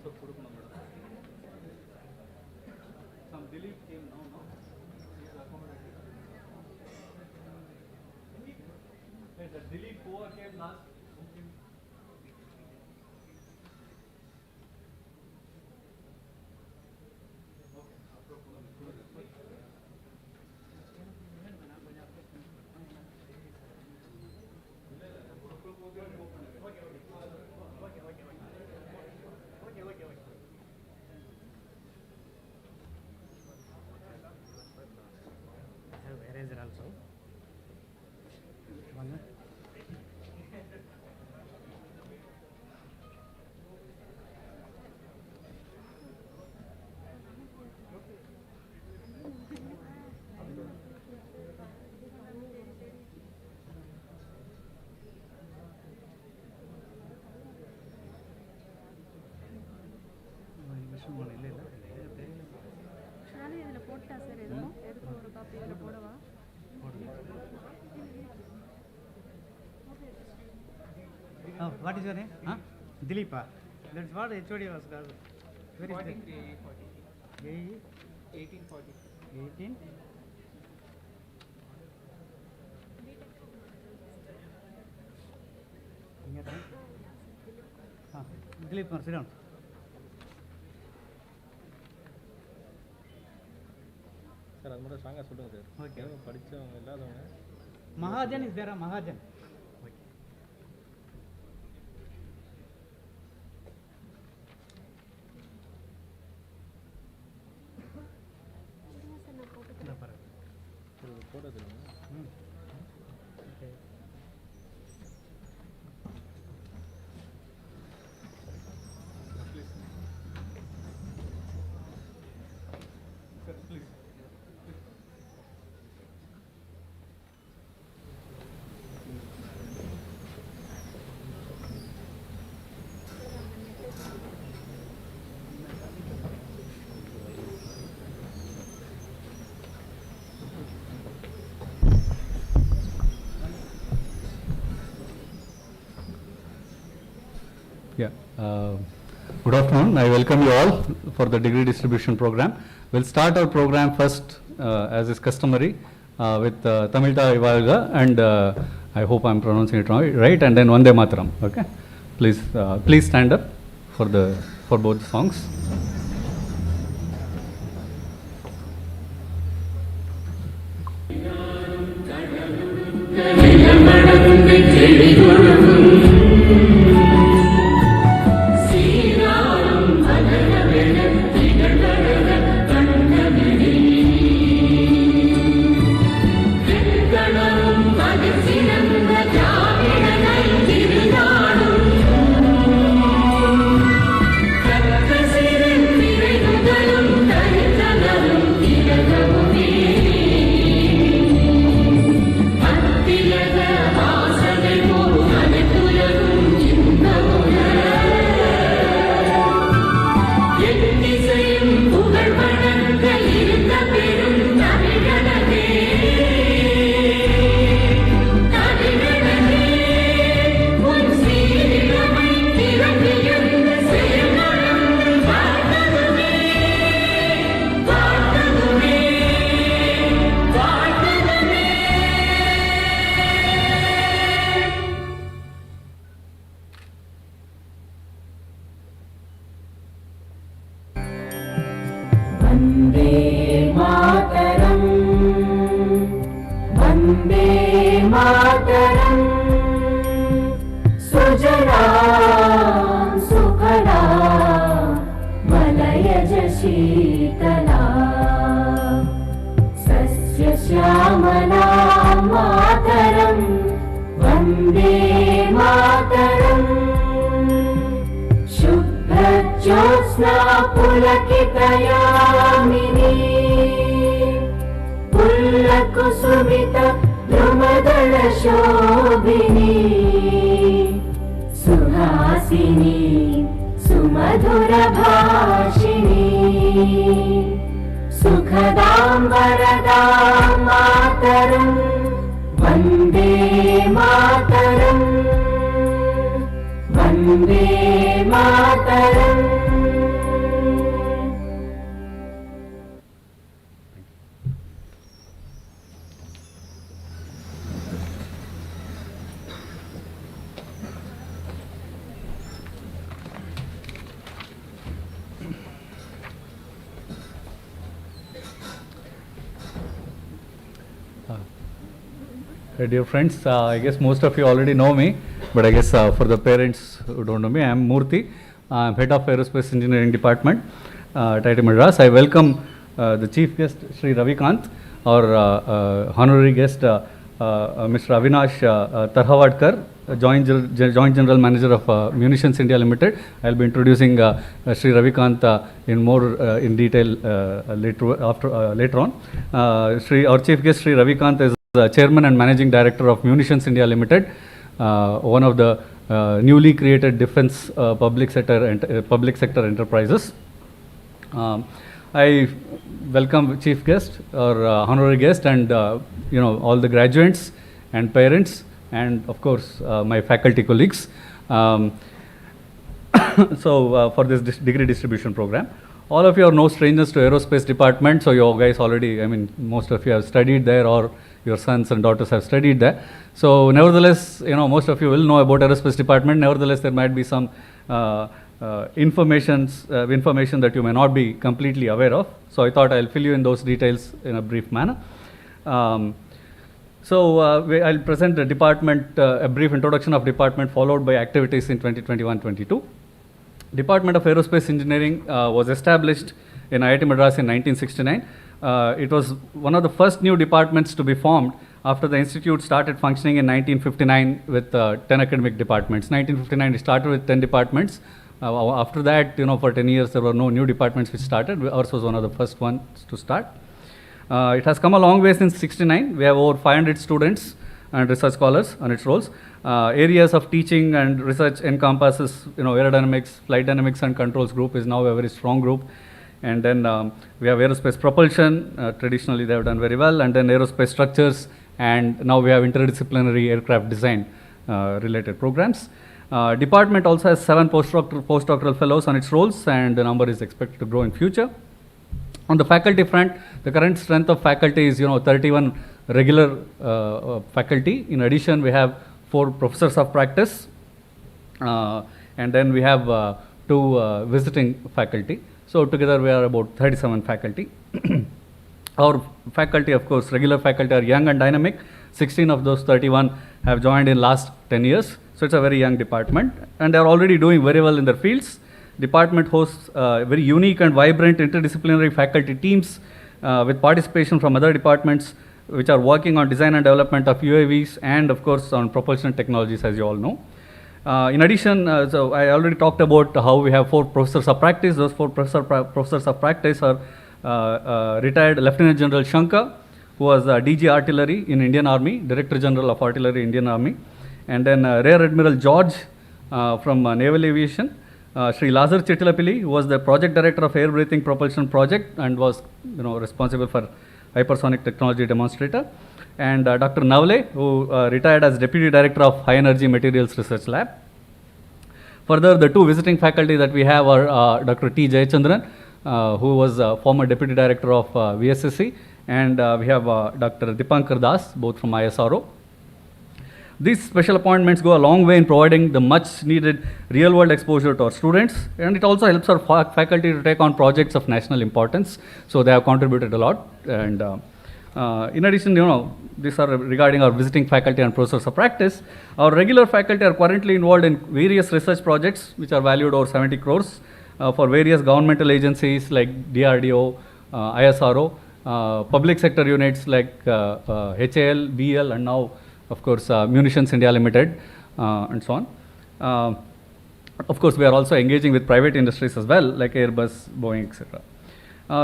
Some Dilip came now, no? He has accommodated. Hey, the Dilip Poa came last. Who came? Eraser also. One. Shali இதில் போட்டா sir எதுவும் எதுக்கும் ஒரு copy இதில் போடவா? Oh, what is your name? Huh? Dileepa. That's what HOD was called. Where is 43, that? 1840. 18. Dileepa, sit down. Sir அது மட்டும் ஸ்ட்ராங்காக சொல்லுங்கள் சார். Okay. படித்தவங்க இல்லாதவங்க. Mahajan is there, Mahajan. Photo தெரியுமா? Okay. Sir, please. Yeah. Good afternoon. I welcome you all for the degree distribution program. We'll start our program first, as is customary, with Tamilta Ivalga, and I hope I'm pronouncing it right, and then Vande Mataram. Okay. Please stand up for both the songs. Vande Mataram. dear friends, I guess most of you already know me, but I guess for the parents who don't know me, I am Murthy. I am head of Aerospace Engineering Department at IIT Madras. I welcome the chief guest, Sri Ravikant, our honorary guest, Mr. Avinash Tarhavadkar, Joint General Manager of Munitions India Limited. I'll be introducing Sri Ravikant in more in detail later on. Our chief guest, Sri Ravikant, is Chairman and Managing Director of Munitions India Limited, one of the newly created defense public sector enterprises. I welcome chief guest or honorary guest and all the graduates and parents and of course my faculty colleagues. For this degree distribution program, all of you are no strangers to aerospace department, so you guys already, most of you have studied there or your sons and daughters have studied there. So nevertheless, most of you will know about aerospace department. Nevertheless, there might be some information that you may not be completely aware of. So I thought I'll fill you in those details in a brief manner. I'll present the department, a brief introduction of department followed by activities in 2021-22. Department of Aerospace Engineering was established in IIT Madras in 1969. It was one of the first new departments to be formed after the institute started functioning in 1959 with 10 academic departments. 1959 it started with 10 departments. After that, for 10 years there were no new departments which started. Ours was one of the first ones to start. It has come a long way since 69. We have over 500 students and research scholars on its roles. Areas of teaching and research encompasses, aerodynamics, flight dynamics and controls group is now a very strong group. And then we have aerospace propulsion. Traditionally they have done very well. And then aerospace structures. And now we have interdisciplinary aircraft design related programs. Department also has 7 postdoctoral fellows on its roles, and the number is expected to grow in future. On the faculty front, the current strength of faculty is 31 regular faculty. In addition, we have 4 professors of practice, and then we have 2 visiting faculty. So together we are about 37 faculty. Our faculty, of course, regular faculty are young and dynamic. 16 of those 31 have joined in last 10 years. So it's a very young department, and they are already doing very well in their fields. Department hosts very unique and vibrant interdisciplinary faculty teams with participation from other departments which are working on design and development of UAVs and of course on propulsion technologies, as you all know. In addition, so I already talked about how we have 4 professors of practice. Those 4 professors of practice are retired Lieutenant General Shankar, who was DG Artillery in Indian Army, Director General of Artillery Indian Army, and then Rear Admiral George from Naval Aviation, Sri Lazar Chittilapilli, who was the Project Director of Air Breathing Propulsion Project and was responsible for hypersonic technology demonstrator, and Dr. Navle, who retired as Deputy Director of High Energy Materials Research Lab. Further, the 2 visiting faculty that we have are Dr. T. Jayachandran, who was former Deputy Director of VSSC, and we have Dr. Dipankar Das, both from ISRO. These special appointments go a long way in providing the much needed real world exposure to our students, and it also helps our faculty to take on projects of national importance. So they have contributed a lot. And in addition, these are regarding our visiting faculty and professors of practice. Our regular faculty are currently involved in various research projects which are valued over 70 crores for various governmental agencies like DRDO, ISRO, public sector units like HAL, BL, and now of course Munitions India Limited and so on. Of course, we are also engaging with private industries as well, like Airbus, Boeing, etc.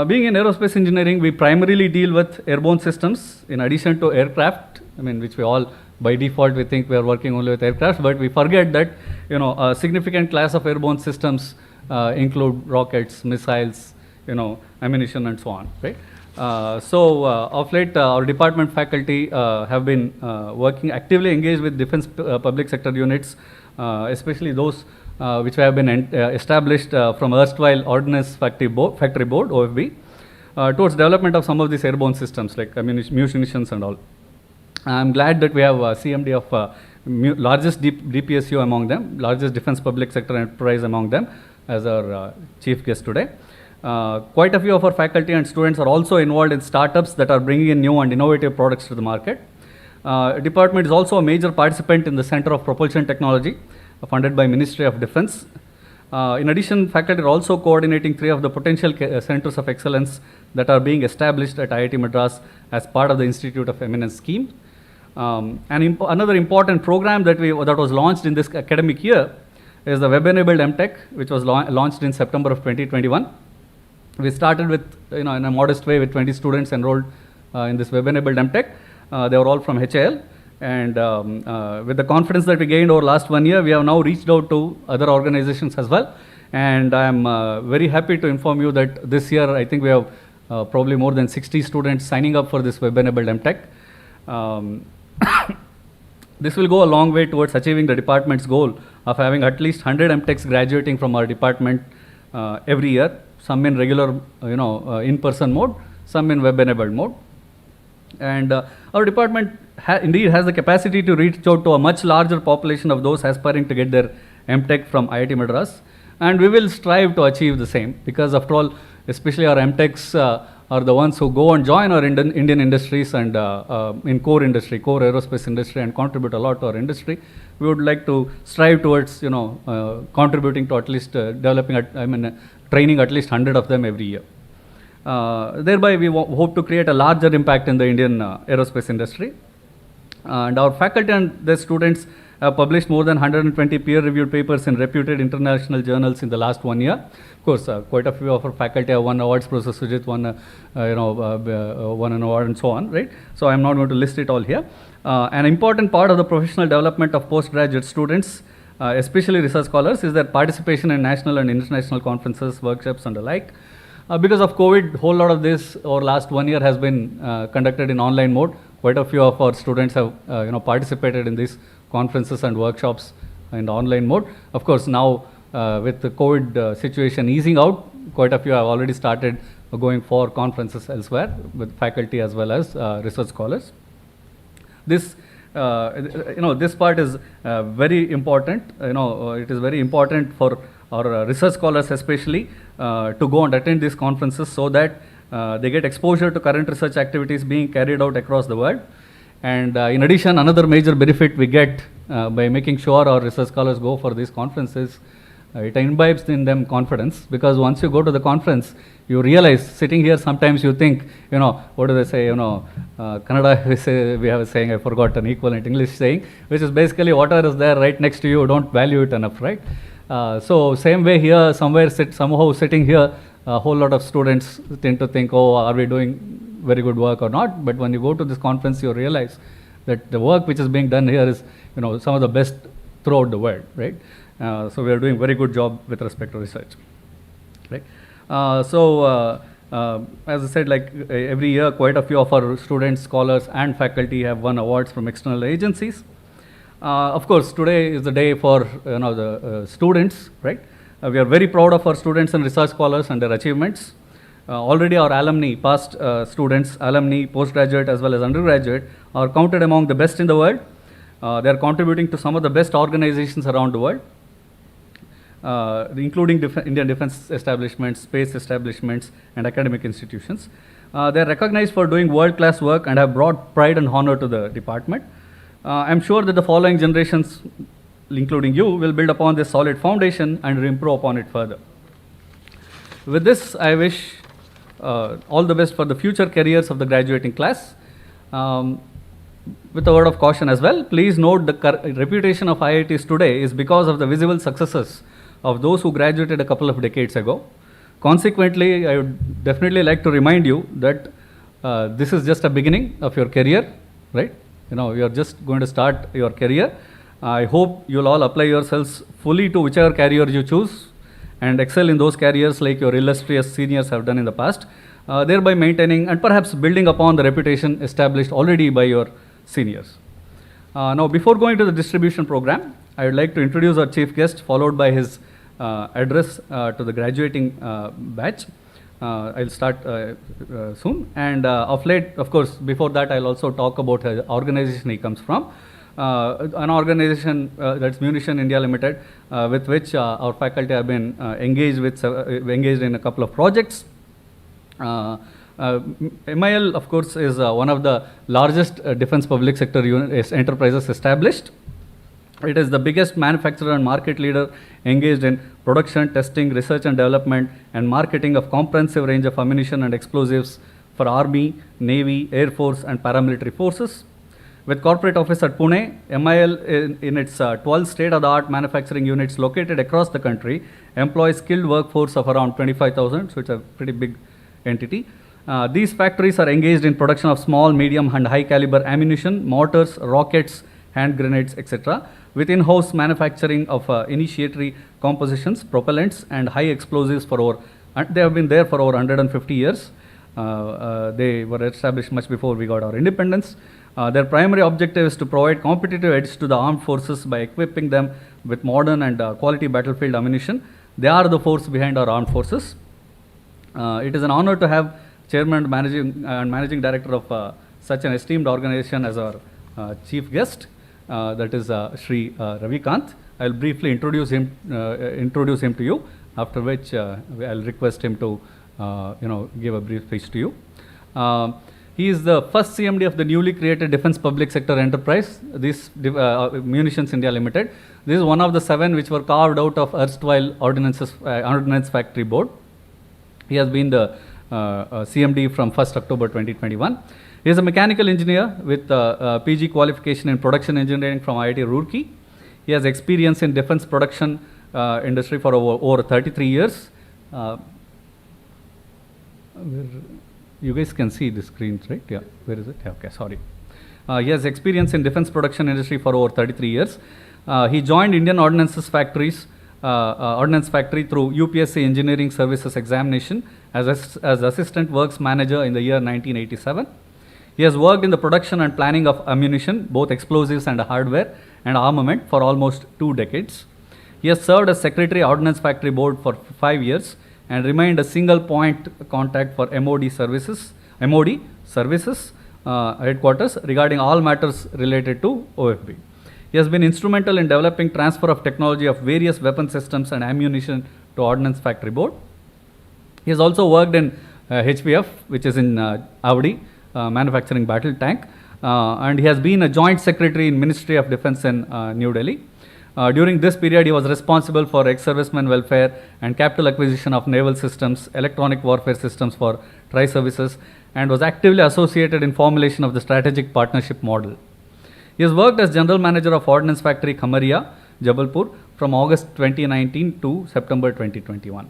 Being in aerospace engineering, we primarily deal with airborne systems in addition to aircraft, which we all by default we think we are working only with aircraft, but we forget that a significant class of airborne systems include rockets, missiles, ammunition and so on, right? Of late, our department faculty have been working actively engaged with defense public sector units, especially those which have been established from erstwhile Ordnance Factory Board, OFB, towards development of some of these airborne systems like munitions and all. I'm glad that we have CMD of largest DPSU among them, largest defense public sector enterprise among them as our chief guest today. Quite a few of our faculty and students are also involved in startups that are bringing in new and innovative products to the market. Department is also a major participant in the Center of Propulsion Technology, funded by Ministry of Defense. In addition, faculty are also coordinating 3 of the potential centers of excellence that are being established at IIT Madras as part of the Institute of Eminence scheme. Another important program that was launched in this academic year is the web-enabled MTech, which was launched in September of 2021. We started with, in a modest way, with 20 students enrolled in this web-enabled MTech. They were all from HAL. And with the confidence that we gained over last 1 year, we have now reached out to other organizations as well. And I am very happy to inform you that this year, I think we have probably more than 60 students signing up for this web-enabled MTech. This will go a long way towards achieving the department's goal of having at least 100 MTechs graduating from our department every year, some in regular, in-person mode, some in web-enabled mode. And our department indeed has the capacity to reach out to a much larger population of those aspiring to get their MTech from IIT Madras. And we will strive to achieve the same, because after all, especially our MTechs are the ones who go and join our Indian industries and in core aerospace industry, and contribute a lot to our industry. We would like to strive towards, contributing to at least training at least 100 of them every year. Thereby, we hope to create a larger impact in the Indian aerospace industry. And our faculty and their students have published more than 120 peer-reviewed papers in reputed international journals in the last 1 year. Of course, quite a few of our faculty have won awards. Professor Sujit won an award and so on, right? So I'm not going to list it all here. An important part of the professional development of postgraduate students, especially research scholars, is their participation in national and international conferences, workshops, and the like. Because of COVID, whole lot of this over last 1 year has been conducted in online mode. Quite a few of our students have participated in these conferences and workshops in the online mode. Of course, now with the COVID situation easing out, quite a few have already started going for conferences elsewhere with faculty as well as research scholars. This this part is very important. It is very important for our research scholars especially to go and attend these conferences, so that they get exposure to current research activities being carried out across the world. And in addition, another major benefit we get by making sure our research scholars go for these conferences, it imbibes in them confidence, because once you go to the conference, you realize, sitting here, sometimes you think, what do they say, Kannada, we have a saying, I forgot an equivalent English saying, which is basically whatever is there right next to you, don't value it enough, right? So same way here, somehow sitting here, a whole lot of students tend to think, oh, are we doing very good work or not? But when you go to this conference, you realize that the work which is being done here is, some of the best throughout the world, right? So we are doing very good job with respect to research, right? As I said, like every year, quite a few of our students, scholars, and faculty have won awards from external agencies. Of course, today is the day for the students, right? We are very proud of our students and research scholars and their achievements. Already our alumni, past students, alumni, postgraduate as well as undergraduate, are counted among the best in the world. They are contributing to some of the best organizations around the world, including Indian defense establishments, space establishments, and academic institutions. They are recognized for doing world-class work and have brought pride and honor to the department. I'm sure that the following generations, including you, will build upon this solid foundation and improve upon it further. With this, I wish all the best for the future careers of the graduating class. With a word of caution as well, please note the reputation of IITs today is because of the visible successes of those who graduated a couple of decades ago. Consequently, I would definitely like to remind you that this is just a beginning of your career, right? You're just going to start your career. I hope you'll all apply yourselves fully to whichever career you choose and excel in those careers like your illustrious seniors have done in the past, thereby maintaining and perhaps building upon the reputation established already by your seniors. Now, before going to the distribution program, I would like to introduce our chief guest, followed by his address to the graduating batch. I'll start soon. And of late, of course, before that, I'll also talk about the organization he comes from. An organization that's Munition India Limited, with which our faculty have been engaged in a couple of projects. MIL, of course, is one of the largest defense public sector enterprises established. It is the biggest manufacturer and market leader engaged in production, testing, research and development, and marketing of comprehensive range of ammunition and explosives for Army, Navy, Air Force, and paramilitary forces. With corporate office at Pune, MIL in its 12 state-of-the-art manufacturing units located across the country employs skilled workforce of around 25,000, so it's a pretty big entity. These factories are engaged in production of small, medium, and high-caliber ammunition, mortars, rockets, hand grenades, etc., with in-house manufacturing of initiatory compositions, propellants, and high explosives for over. They have been there for over 150 years. They were established much before we got our independence. Their primary objective is to provide competitive edge to the armed forces by equipping them with modern and quality battlefield ammunition. They are the force behind our armed forces. It is an honor to have Chairman and Managing Director of such an esteemed organization as our chief guest, that is Shri Ravi Kant. I'll briefly introduce him to you, after which I'll request him to give a brief speech to you. He is the first CMD of the newly created Defense Public Sector Enterprise, Munitions India Limited. This is one of the 7 which were carved out of erstwhile Ordnance Factory Board. He has been the CMD from 1st October 2021. He is a mechanical engineer with PG qualification in production engineering from IIT Roorkee. He has experience in defense production industry for over 33 years. You guys can see the screens, right? Yeah, where is it? Yeah, okay, sorry. He has experience in defense production industry for over 33 years. He joined Indian Ordnance Factory through UPSC Engineering Services Examination as Assistant Works Manager in the year 1987. He has worked in the production and planning of ammunition, both explosives and hardware and armament, for almost 2 decades. He has served as Secretary Ordnance Factory Board for 5 years and remained a single point contact for MOD services headquarters regarding all matters related to OFB. He has been instrumental in developing transfer of technology of various weapon systems and ammunition to Ordnance Factory Board. He has also worked in HPF, which is in Avdi, manufacturing battle tank, and he has been a joint secretary in Ministry of Defense in New Delhi. During this period, he was responsible for ex-servicemen welfare and capital acquisition of naval systems, electronic warfare systems for tri-services, and was actively associated in formulation of the strategic partnership model. He has worked as General Manager of Ordnance Factory Khamaria, Jabalpur, from August 2019 to September 2021.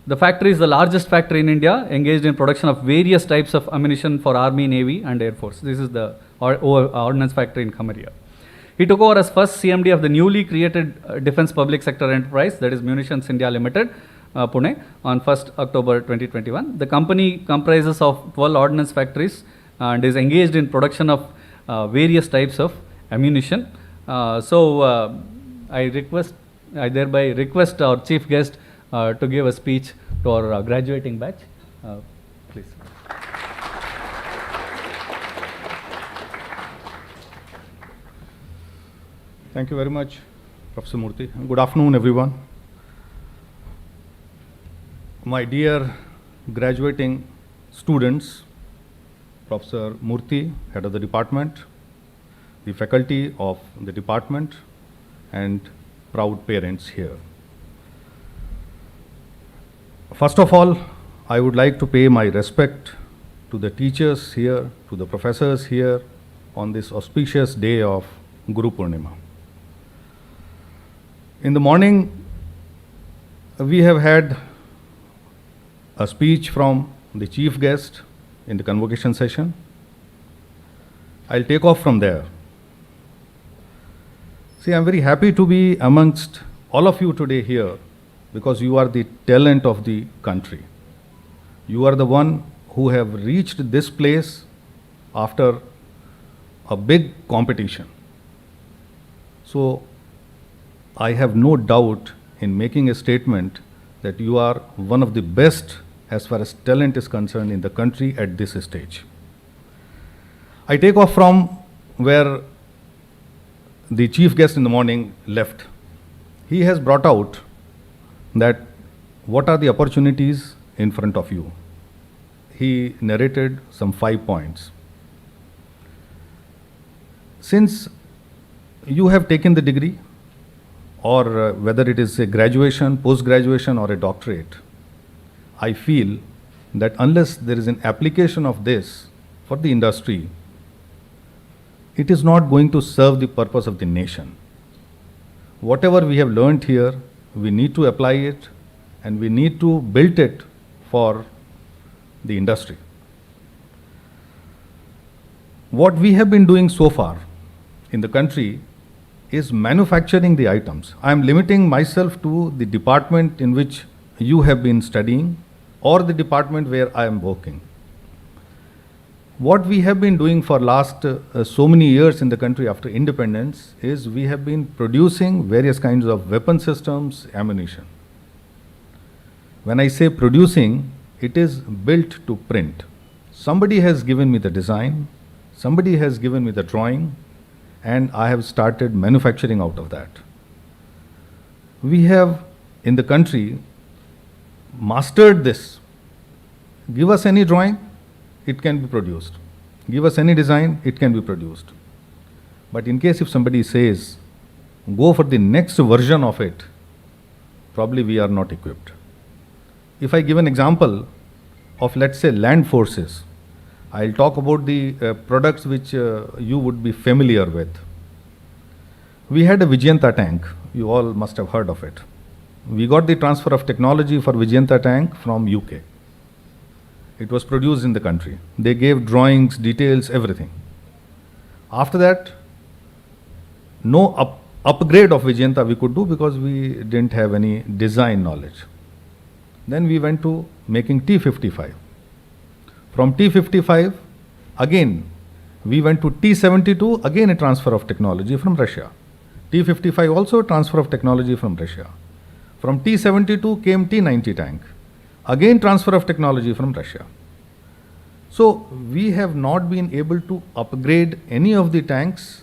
The factory is the largest factory in India, engaged in production of various types of ammunition for Army, Navy, and Air Force. This is the Ordnance Factory in Khamaria. He took over as first CMD of the newly created Defense Public Sector Enterprise, that is Munitions India Limited, Pune, on 1st October 2021. The company comprises of 12 ordnance factories and is engaged in production of various types of ammunition. I thereby request our chief guest to give a speech to our graduating batch. Please. Thank you very much, Professor Murthy. Good afternoon, everyone. My dear graduating students, Professor Murthy, head of the department, the faculty of the department, and proud parents here. First of all, I would like to pay my respect to the teachers here, to the professors here on this auspicious day of Guru Purnima. In the morning, we have had a speech from the chief guest in the convocation session. I'll take off from there. See, I'm very happy to be amongst all of you today here because you are the talent of the country. You are the one who have reached this place after a big competition. So, I have no doubt in making a statement that you are one of the best as far as talent is concerned in the country at this stage. I take off from where the chief guest in the morning left. He has brought out that what are the opportunities in front of you. he narrated some 5 points. Since you have taken the degree, or whether it is a graduation, post-graduation, or a doctorate, I feel that unless there is an application of this for the industry, it is not going to serve the purpose of the nation. Whatever we have learned here, we need to apply it, and we need to build it for the industry. What we have been doing so far in the country is manufacturing the items. I am limiting myself to the department in which you have been studying or the department where I am working. What we have been doing for last so many years in the country after independence is we have been producing various kinds of weapon systems, ammunition. When I say producing, it is built to print. Somebody has given me the design, somebody has given me the drawing, and I have started manufacturing out of that. We have in the country mastered this. Give us any drawing, it can be produced. Give us any design, it can be produced. But in case if somebody says, go for the next version of it, probably we are not equipped. If I give an example of, let's say, land forces, I'll talk about the products which you would be familiar with. We had a Vijayanta tank. You all must have heard of it. We got the transfer of technology for Vijayanta tank from UK. It was produced in the country. They gave drawings, details, everything. After that, no upgrade of Vijayanta we could do because we didn't have any design knowledge. Then we went to making T-55. From T-55, again, we went to T-72, again a transfer of technology from Russia. T-55 also a transfer of technology from Russia. From T-72 came T-90 tank, again transfer of technology from Russia. So we have not been able to upgrade any of the tanks.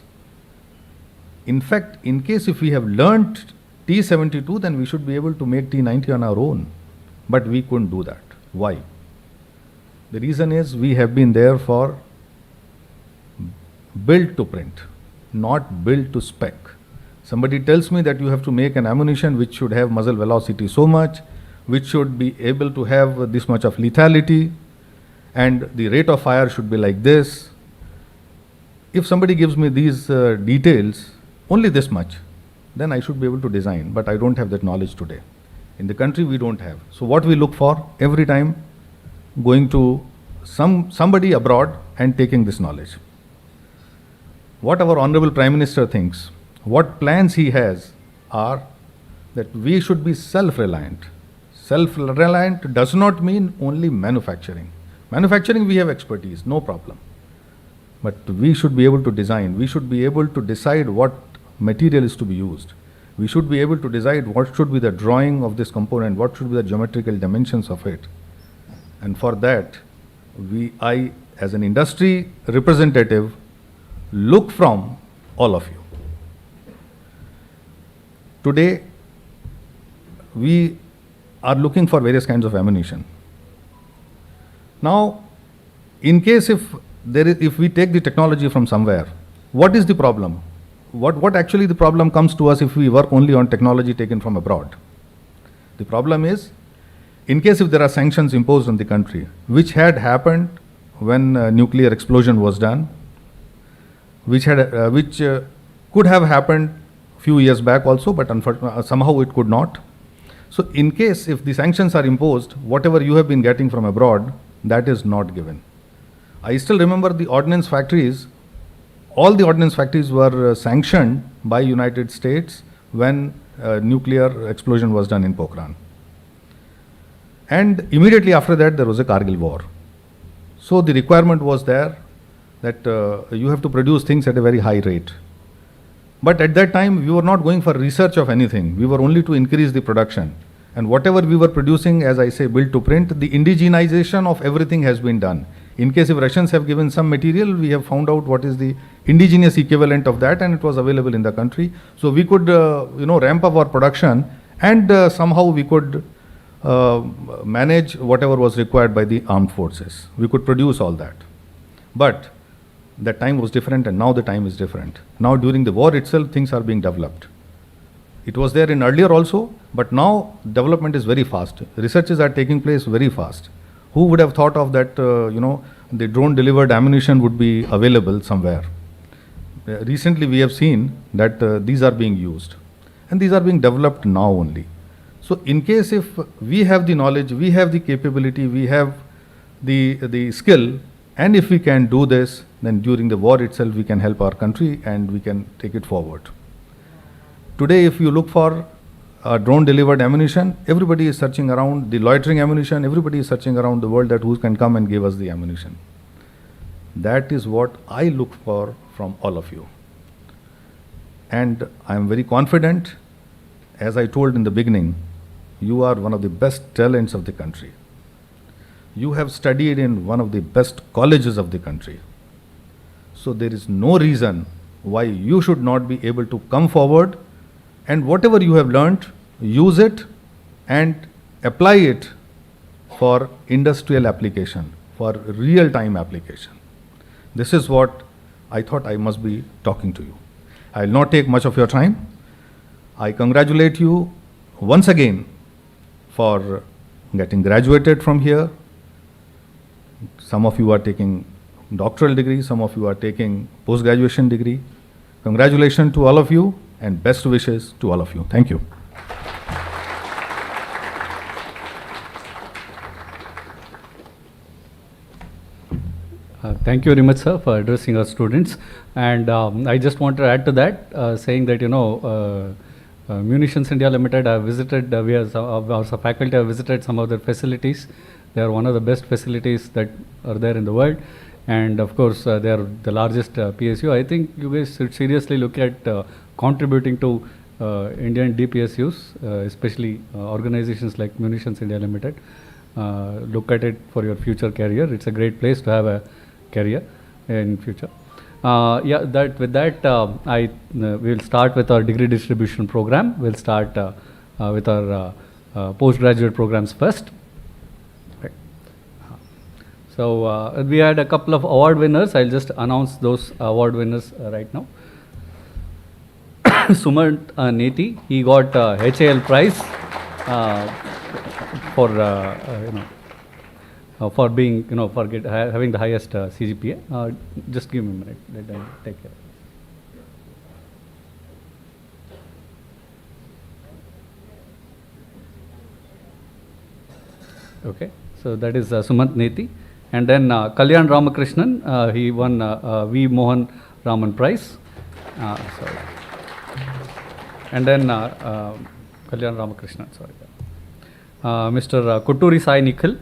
In fact, in case if we have learnt T-72, then we should be able to make T-90 on our own. But we couldn't do that. Why? The reason is we have been there for build to print, not build to spec. Somebody tells me that you have to make an ammunition which should have muzzle velocity so much, which should be able to have this much of lethality, and the rate of fire should be like this. If somebody gives me these details, only this much, then I should be able to design, but I don't have that knowledge today. In the country we don't have. So what we look for every time, going to somebody abroad and taking this knowledge. What our Honorable Prime Minister thinks, what plans he has are that we should be self-reliant. Self-reliant does not mean only manufacturing. Manufacturing we have expertise, no problem. But we should be able to design, we should be able to decide what material is to be used. We should be able to decide what should be the drawing of this component, what should be the geometrical dimensions of it. And for that, I as an industry representative look from all of you. Today, we are looking for various kinds of ammunition. Now, in case if we take the technology from somewhere, what is the problem? What actually the problem comes to us if we work only on technology taken from abroad? The problem is, in case if there are sanctions imposed on the country, which had happened when nuclear explosion was done, which could have happened few years back also, but somehow it could not. So in case if the sanctions are imposed, whatever you have been getting from abroad, that is not given. I still remember the ordnance factories. All the ordnance factories were sanctioned by United States when nuclear explosion was done in Pokhran. And immediately after that, there was a Kargil war. So the requirement was there that you have to produce things at a very high rate. But at that time, we were not going for research of anything. We were only to increase the production. And whatever we were producing, as I say, build to print, the indigenization of everything has been done. In case if Russians have given some material, we have found out what is the indigenous equivalent of that, and it was available in the country. So we could, ramp up our production, and somehow we could manage whatever was required by the armed forces. We could produce all that. But that time was different, and now the time is different. Now during the war itself, things are being developed. It was there in earlier also, but now development is very fast. Researches are taking place very fast. Who would have thought of that, the drone delivered ammunition would be available somewhere? Recently we have seen that these are being used, and these are being developed now only. So in case if we have the knowledge, we have the capability, we have the skill, and if we can do this, then during the war itself we can help our country and we can take it forward. Today if you look for drone delivered ammunition, everybody is searching around. The loitering ammunition, everybody is searching around the world that who can come and give us the ammunition. That is what I look for from all of you. And I am very confident, as I told in the beginning, you are one of the best talents of the country. You have studied in one of the best colleges of the country. So there is no reason why you should not be able to come forward and whatever you have learnt, use it and apply it for industrial application, for real-time application. This is what I thought I must be talking to you. I will not take much of your time. I congratulate you once again for getting graduated from here. Some of you are taking doctoral degree, some of you are taking post-graduation degree. Congratulations to all of you and best wishes to all of you. Thank you. Thank you very much, sir, for addressing our students. And I just want to add to that, saying that, Munitions India Limited, I have visited, our faculty have visited some of their facilities. They are one of the best facilities that are there in the world. And of course, they are the largest PSU. I think you guys should seriously look at contributing to Indian DPSUs, especially organizations like Munitions India Limited. Look at it for your future career. It's a great place to have a career in future. With that, we will start with our degree distribution program. We'll start with our postgraduate programs first. Right. So we had a couple of award winners. I'll just announce those award winners right now. Sumant Neti, he got HAL prize for being, having the highest CGPA. Just give me a minute, let I take care. Okay, so that is Sumant Neti. And then Kalyan Ramakrishnan, he won V. Mohan Raman prize. Sorry. And then Kalyan Ramakrishnan, sorry. Mr. Kotturi Sai Nikhil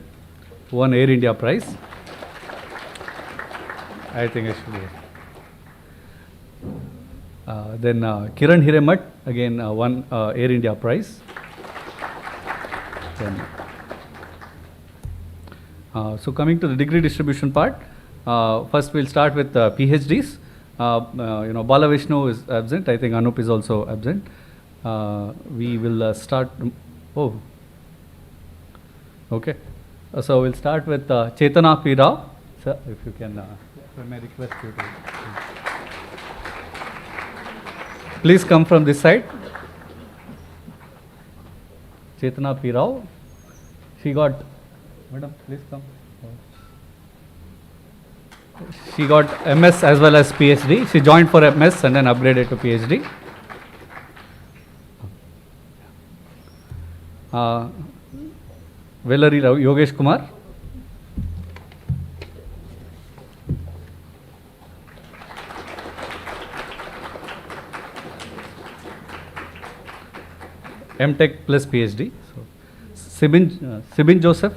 won Air India prize. I think I should be. Then Kiran Hiremat again won Air India prize. Then, so coming to the degree distribution part, first we'll start with PhDs. Bala Vishnu is absent. I think Anup is also absent. We will start. Oh, okay. So we'll start with Chetana P. Rao. Sir, if you can, may I request you to please come from this side. Chetana P. Rao. She got, madam, please come. She got MS as well as PhD. She joined for MS and then upgraded to PhD. Vellari Yogesh Kumar. MTech plus PhD. So, Sibin Joseph.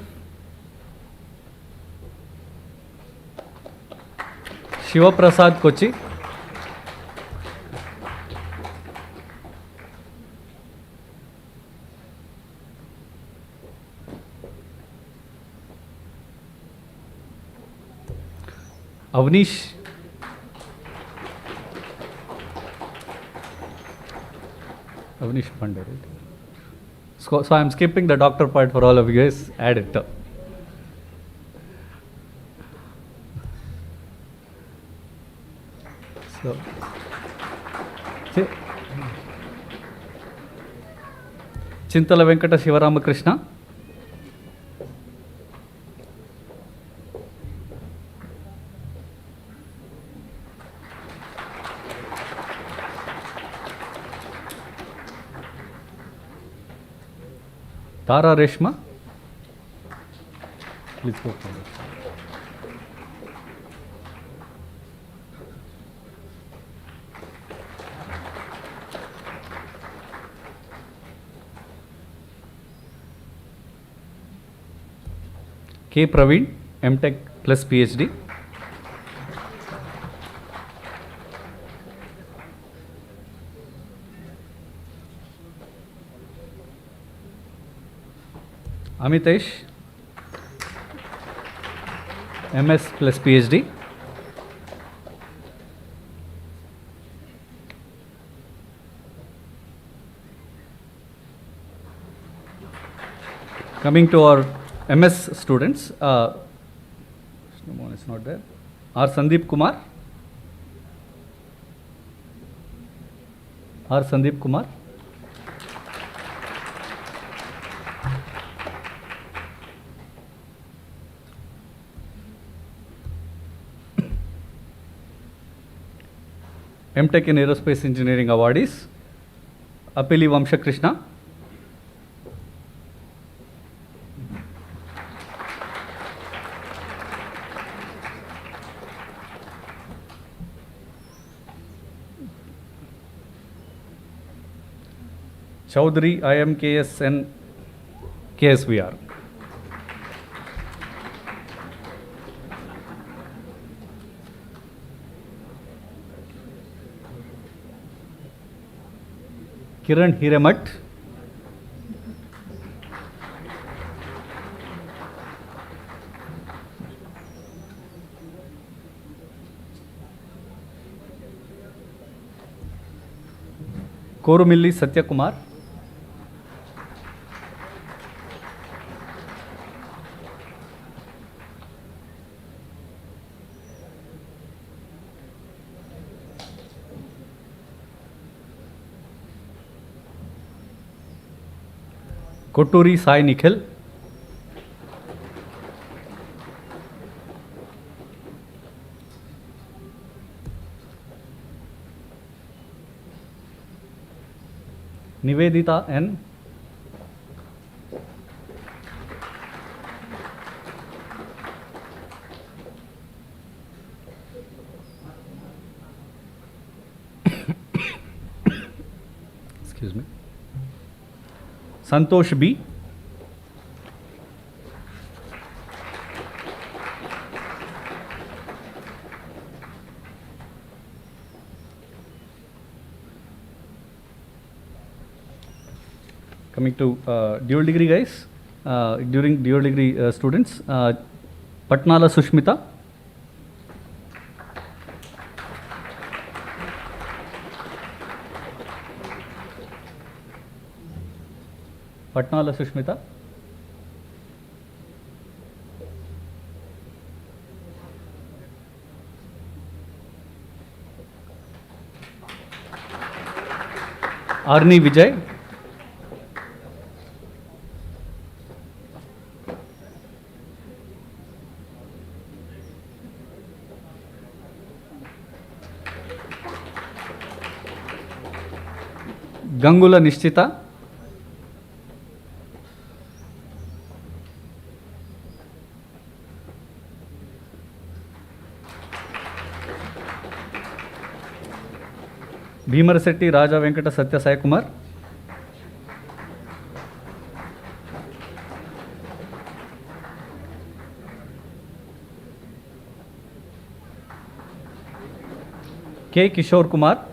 Shiva Prasad Kochi. Avnish Pandey. So I'm skipping the doctor part for all of you guys. Add it. So, Chintala Venkata Shivaramakrishna. Tara Reshma. Please go forward. K. Praveen, MTech plus PhD. Amitesh, MS plus PhD. Coming to our MS students, no one is not there. R. Sandeep Kumar. R. Sandeep Kumar. MTech in Aerospace Engineering awardees, Apili Vamsha Krishna. Chaudhary IMKSN KSVR. Kiran Hiremat. Korumilli Satyakumar. Kotturi Sai Nikhil. Nivedita N. Excuse me. Santosh B. Coming to dual degree guys, during dual degree students, Patnala Sushmita. Patnala Sushmita. Arni Vijay. Gangula Nishchita. Bhimarasetti Raja Venkata Satya Sai Kumar. K. Kishore Kumar.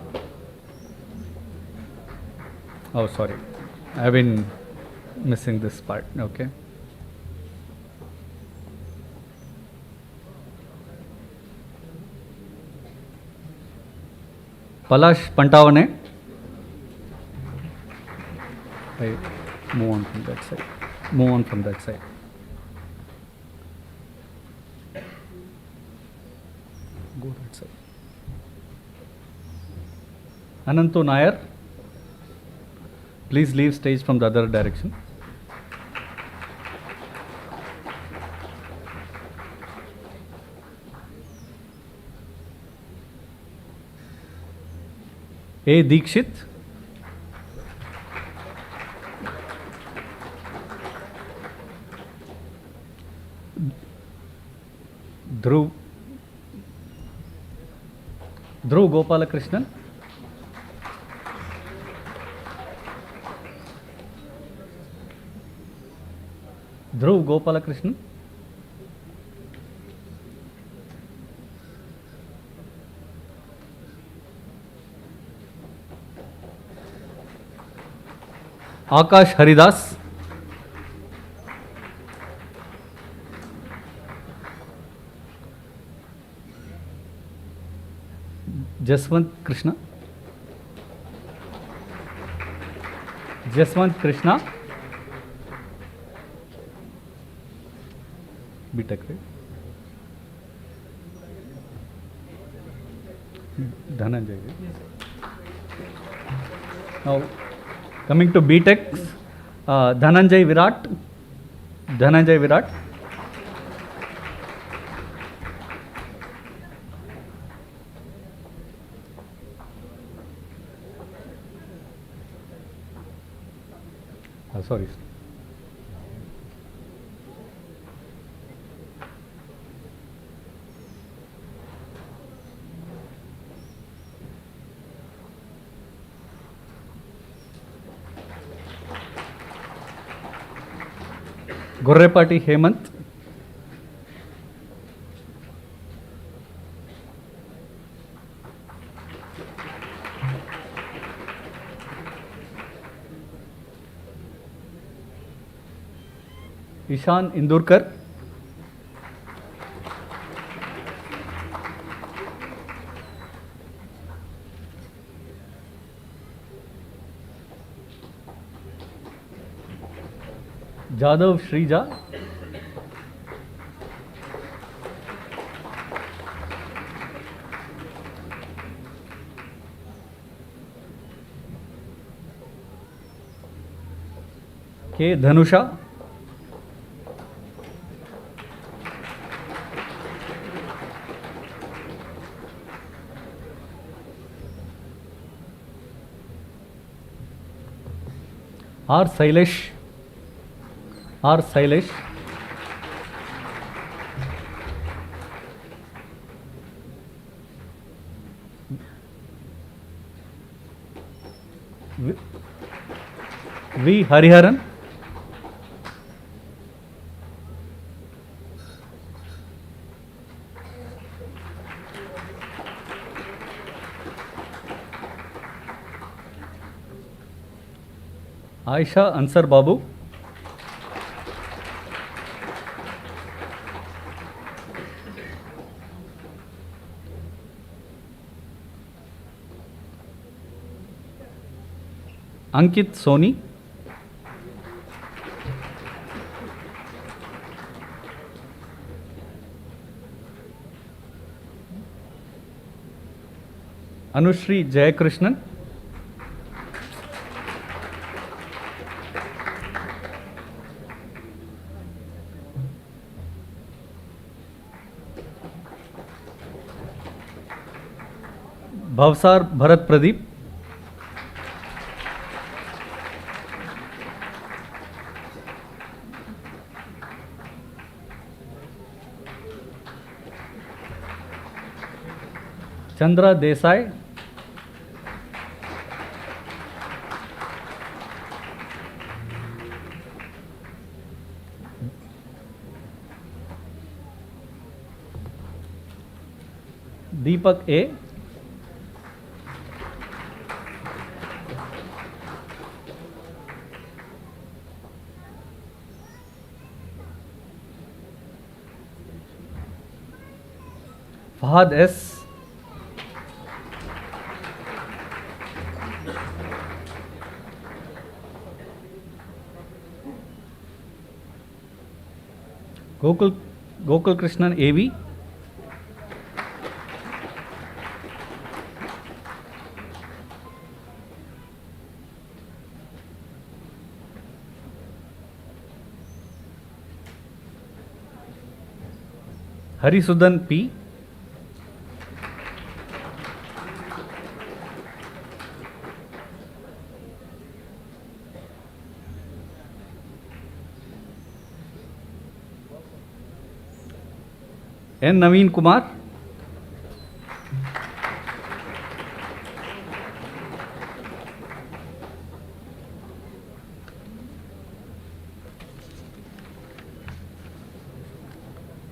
Oh, sorry. I have been missing this part. Okay. Palash Pantavane. Move on from that side. Move on from that side. Go that side. Ananto Nair, please leave stage from the other direction. A. Dikshit. Dhruv Gopalakrishnan. Dhruv Gopalakrishnan. Akash Haridas. Jaswant Krishna. Jaswant Krishna. B.Tech, right? Dhananjay. Now, coming to B.Tech, Dhananjay Virat. Dhananjay Virat. Sorry. Gorrepati Hemant. Ishan Indurkar. Jadav Shrija. K. Dhanusha. R. Sailesh. R. Sailesh. V. Hariharan. Aisha Ansar Babu. Ankit Soni. Anushri Jayakrishnan. Bhavsar Bharat Pradeep. Chandra Desai. Deepak A. Fahad S. Gokul Krishnan AV. Harisudan P. N. Naveen Kumar.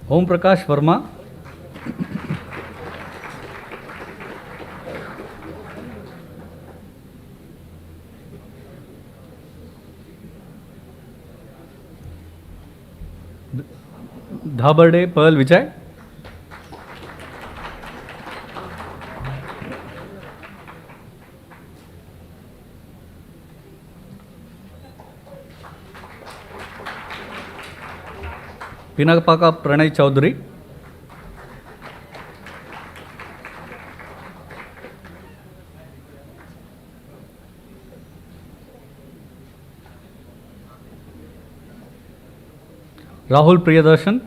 Om Prakash Verma. Dhabade Pearl Vijay. Pinakapaka Pranay Chaudhary. Rahul Priyadarshan.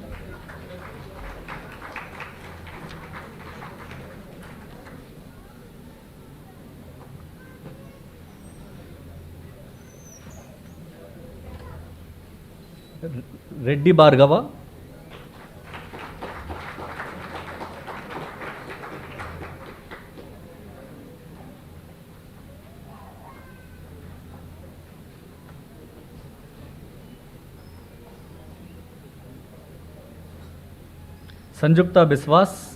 Reddy Bhargava. Sanjukta Biswas.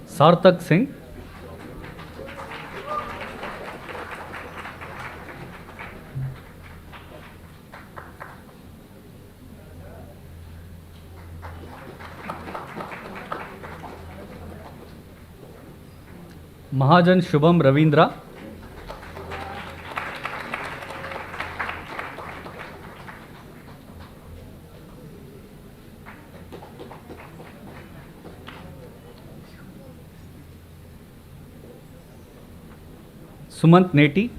Sarthak Singh. Mahajan Shubham Ravindra. Sumant Neti.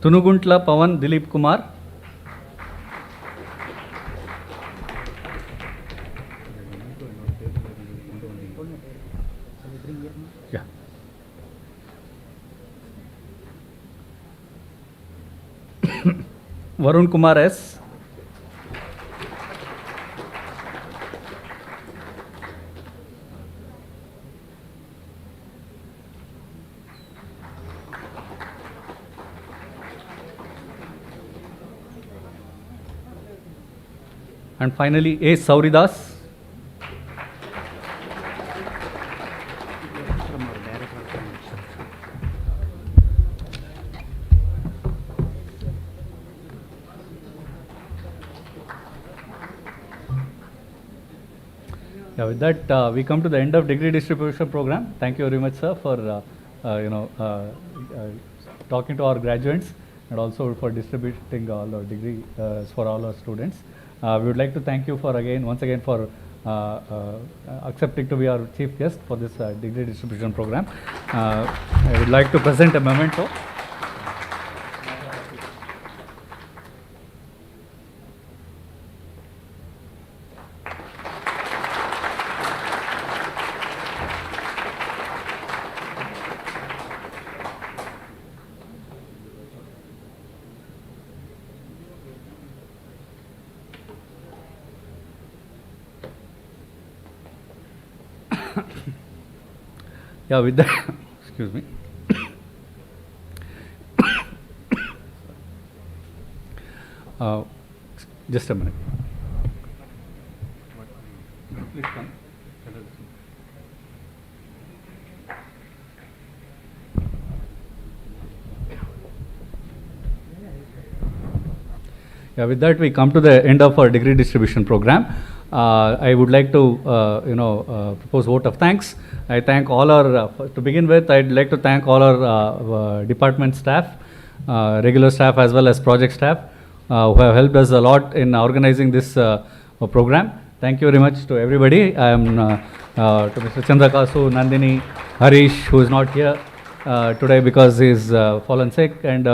Tunuguntla Pawan Dilip Kumar. Yeah. Varun Kumar S. And finally, A. Sauridas. Yeah, with that, we come to the end of degree distribution program. Thank you very much, sir, for talking to our graduates and also for distributing all our degree for all our students. We would like to thank you for once again for accepting to be our chief guest for this degree distribution program. I would like to present a memento. Yeah, with that, excuse me. Just a minute. Please come. Yeah, with that we come to the end of our degree distribution program. I would like to, propose vote of thanks. I thank all our, to begin with, I'd like to thank all our department staff, regular staff as well as project staff, who have helped us a lot in organizing this program. Thank you very much to everybody. I am to Mr. Chandrakasu, Nandini, Harish, who is not here today because he is fallen sick, and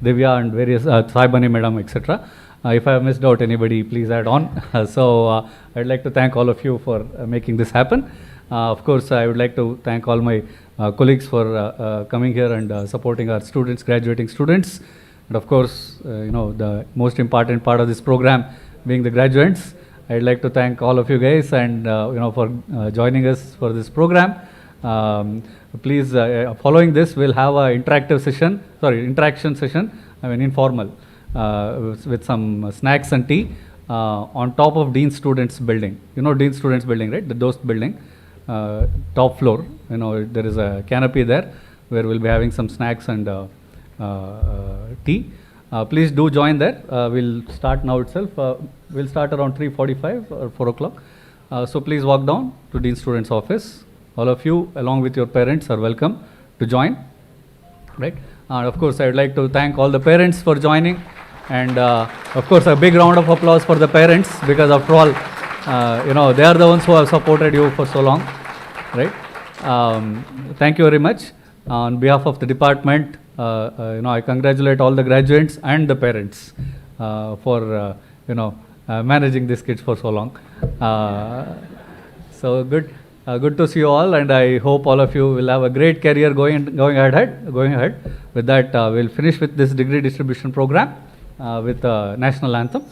Divya and various Saibani madam, etc. If I have missed out anybody, please add on. So I'd like to thank all of you for making this happen. Of course, I would like to thank all my colleagues for coming here and supporting our students, graduating students. And of course, the most important part of this program being the graduates. I'd like to thank all of you guys and for joining us for this program. Please, following this, we'll have a interaction session, informal, with some snacks and tea on top of Dean Students Building. You know Dean Students Building, right? The DOST building, top floor. There is a canopy there where we'll be having some snacks and tea. Please do join there. We'll start now itself. We'll start around 3:45 or 4 o'clock. So please walk down to Dean Students' office. All of you, along with your parents, are welcome to join. Right? And of course, I would like to thank all the parents for joining. And of course, a big round of applause for the parents, because after all, they are the ones who have supported you for so long. Right? Thank you very much. On behalf of the department, I congratulate all the graduates and the parents for managing these kids for so long. So good. Good to see you all, and I hope all of you will have a great career going ahead. With that, we'll finish with this degree distribution program with the national anthem.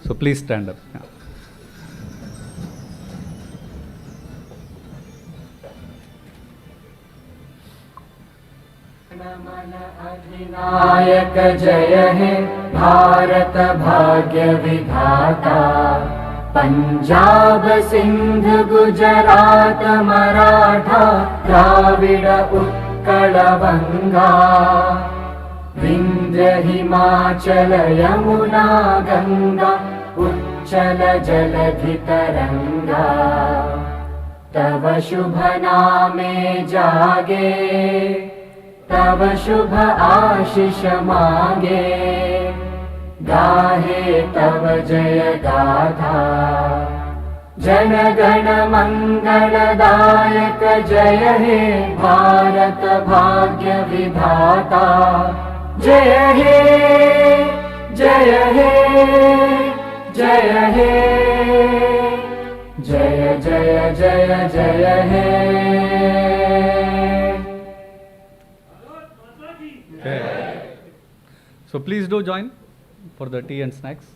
So please stand up. Yeah. नायक जय हे भारत भाग्य विधाता, पंजाब सिंध गुजरात मराठा द्राविड उत्कल बंगा, विंध्य हिमाचल यमुना गंगा उच्चल जलधि तरंगा, तव शुभ नामे जागे तव शुभ आशीष मांगे, गाहे तव जय गाथा, जन गण मंगलदायक जय हे भारत भाग्य विधाता, जय हे जय हे जय हे जय जय जय जय हे। So please do join for the tea and snacks.